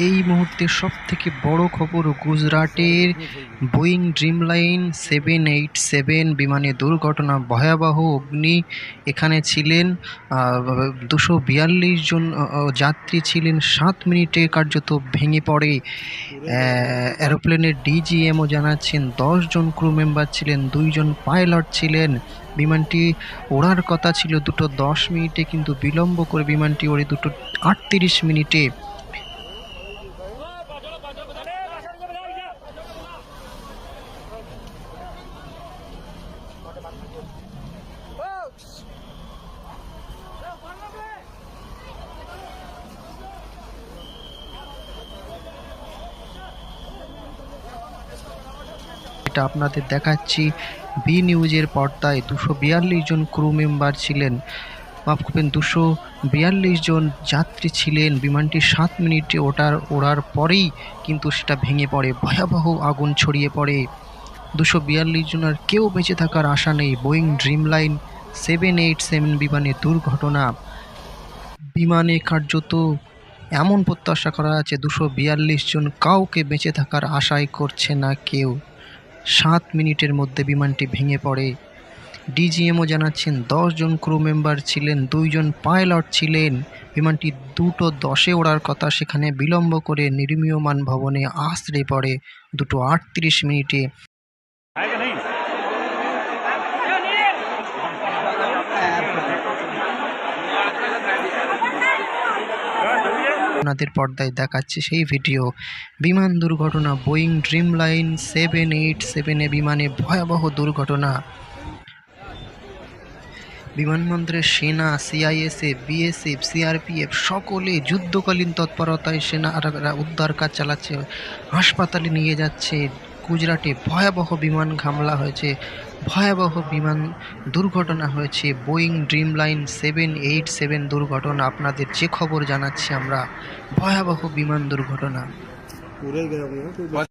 এই মুহূর্তে সব থেকে বড় খবর, গুজরাটের বোয়িং ড্রিমলাইন 787 বিমানে দুর্ঘটনা, ভয়াবহ অগ্নি। এখানে ছিলেন 242 জন যাত্রী ছিলেন। 7 মিনিটে কার্যত ভেঙে পড়ে এরোপ্লেনের। ডিজিএমও জানাচ্ছেন 10 জন ক্রু মেম্বার ছিলেন, 2 জন পাইলট ছিলেন। বিমানটি ওড়ার কথা ছিল 2:10 মিনিটে, কিন্তু বিলম্ব করে বিমানটি ওড়ে 2:38 মিনিটে। এটা আপনাদের দেখাচ্ছি বি নিউজের পর্দায়। 242 জন ক্রু মেম্বার ছিলেন, মাফ করবেন 242 জন যাত্রী ছিলেন। বিমানটি 7 মিনিটে ওড়ার পরেই কিন্তু সেটা ভেঙে পড়ে, ভয়াবহ আগুন ছড়িয়ে পড়ে। 242 জনের কেউ বেঁচে থাকার আশা নেই। বোয়িং ড্রিমলাইন 787 বিমানে দুর্ঘটনা। বিমানে কার্যত এমন প্রত্যাশা করা আছে 242 জন, কাউকে বেঁচে থাকার আশাই করছে না কেউ। 7 মিনিটের মধ্যে বিমানটি ভেঙে পড়ে। ডিজিএমও জানাচ্ছেন 10 জন ক্রু মেম্বার ছিলেন, 2 জন পাইলট ছিলেন। বিমানটি 2:10 ওড়ার কথা, সেখানে বিলম্ব করে নির্মীয়মান ভবনে আছড়ে পড়ে 2:38 মিনিটে। আপনাদের পর্দায় দেখাচ্ছে সেই ভিডিও। বিমান দুর্ঘটনা, বোয়িং ড্রিমলাইন 787 বিমানে ভয়াবহ দুর্ঘটনা। বিমানবন্দরের সেনা, সিআইএসএফ, বিএসএফ, সিআরপিএফ সকলে যুদ্ধকালীন তৎপরতায় সেনারা উদ্ধার কাজ চালাচ্ছে, হাসপাতালে নিয়ে যাচ্ছে। গুজরাটে ভয়াবহ বিমান হামলা হয়েছে, ভয়াবহ বিমান দুর্ঘটনা হয়েছে। বোয়িং ড্রিমলাইন 787 দুর্ঘটনা, আপনাদের যে খবর জানাচ্ছি আমরা, ভয়াবহ বিমান দুর্ঘটনা।